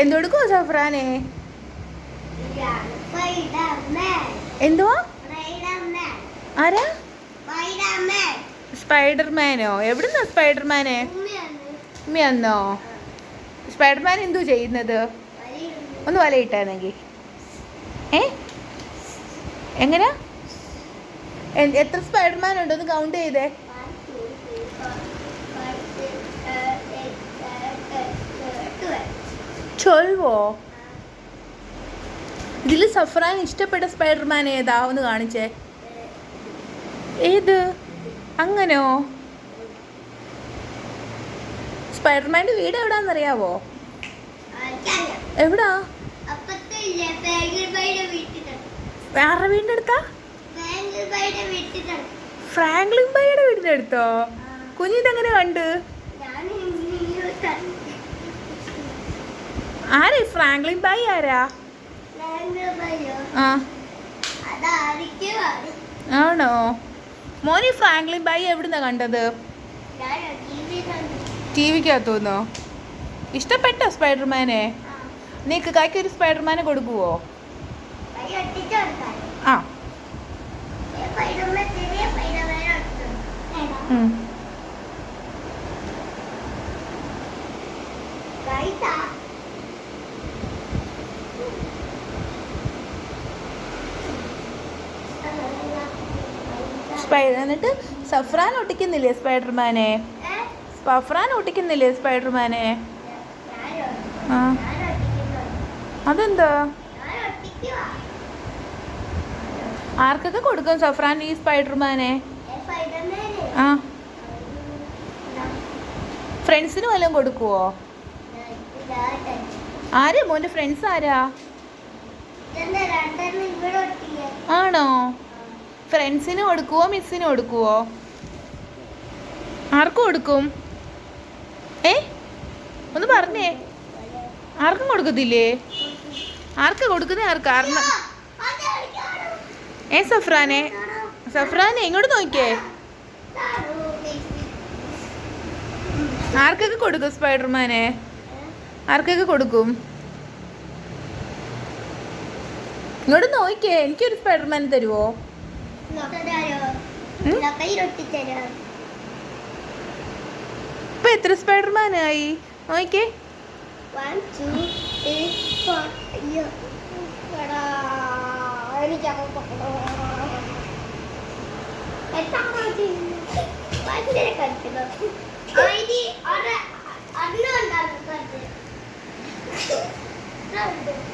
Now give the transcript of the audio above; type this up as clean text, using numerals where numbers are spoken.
എന്തെടുക്കോ സഫ്രാനെ? എന്തുവാ? ആരാ? സ്പൈഡർമാനോ? എവിടുന്നാ സ്പൈഡർമാനെ? ഉമ്മയാന്നോ? സ്പൈഡർമാൻ എന്തോ ചെയ്യുന്നത്? ഒന്ന് വലയിട്ടാണെങ്കിൽ എങ്ങനെയാ? എത്ര സ്പൈഡർമാൻ ഉണ്ട്? ഒന്ന് കൗണ്ട് ചെയ്തേ. 12 ഇതിൽ സഫ്രാൻ ഇഷ്ടപ്പെട്ട സ്പൈഡർമാൻ ഏതാ? ഒന്ന് കാണിച്ചേ. ഏത്? അങ്ങനെയോ? സ്പൈഡർമാൻ്റെ വീട് എവിടാന്നറിയാവോ? എവിടാ? വേറെ വീടിൻ്റെ അടുത്താ? ഫ്രാങ്ക്ലിൻ ബൈയുടെ വീടിൻ്റെ അടുത്തോ? കുഞ്ഞിതെങ്ങനെ കണ്ട്? ആരെ ഫ്രാങ്ക്ലിൻ ബൈ? ആരാ? ആണോ മോനെ? ഫ്രാങ്ക്ലിൻ ബൈ എവിടുന്നാ കണ്ടത്? ടി വിക്കകത്തുനിന്നോ? ഇഷ്ടപ്പെട്ടോ സ്പൈഡർമാനെ? നീക്ക് കായ്ക്ക് ഒരു സ്പൈഡർമാനെ കൊടുക്കുവോ? ആ എന്നിട്ട് സഫ്രാൻ ഒട്ടിക്കുന്നില്ലേ സ്പൈഡർമാനെ? സഫ്രാൻ ഒട്ടിക്കുന്നില്ലേ സ്പൈഡർമാനെ? ആ അതെന്താ? ആർക്കൊക്കെ കൊടുക്കും സഫ്രാൻ ഈ സ്പൈഡർമാനെ? ആ ഫ്രണ്ട്സിന് വല്ലതും കൊടുക്കുവോ? ആരാ മോൻ്റെ ഫ്രണ്ട്സ്? ആരാ? ആണോ? ഫ്രണ്ട്സിന് കൊടുക്കുവോ മിസ്സിന് കൊടുക്കുവോ? ആർക്കും കൊടുക്കും? ഒന്ന് പറഞ്ഞേ. ആർക്കും കൊടുക്കത്തില്ലേ? ആർക്കാ കൊടുക്കുന്നേ? ആർക്കാ? സഫ്രാനെ ഇങ്ങോട്ട് നോക്കിയേ. ആർക്കൊക്കെ കൊടുക്കും സ്പൈഡർമാനെ? ആർക്കൊക്കെ കൊടുക്കും? ഇങ്ങോട്ട് നോക്കിയേ. എനിക്കൊരു സ്പൈഡർമാൻ തരുവോ? ഇപ്പൊ എത്ര സ്പൈഡർമാനായി നോക്കിയേ. 1 2 3 4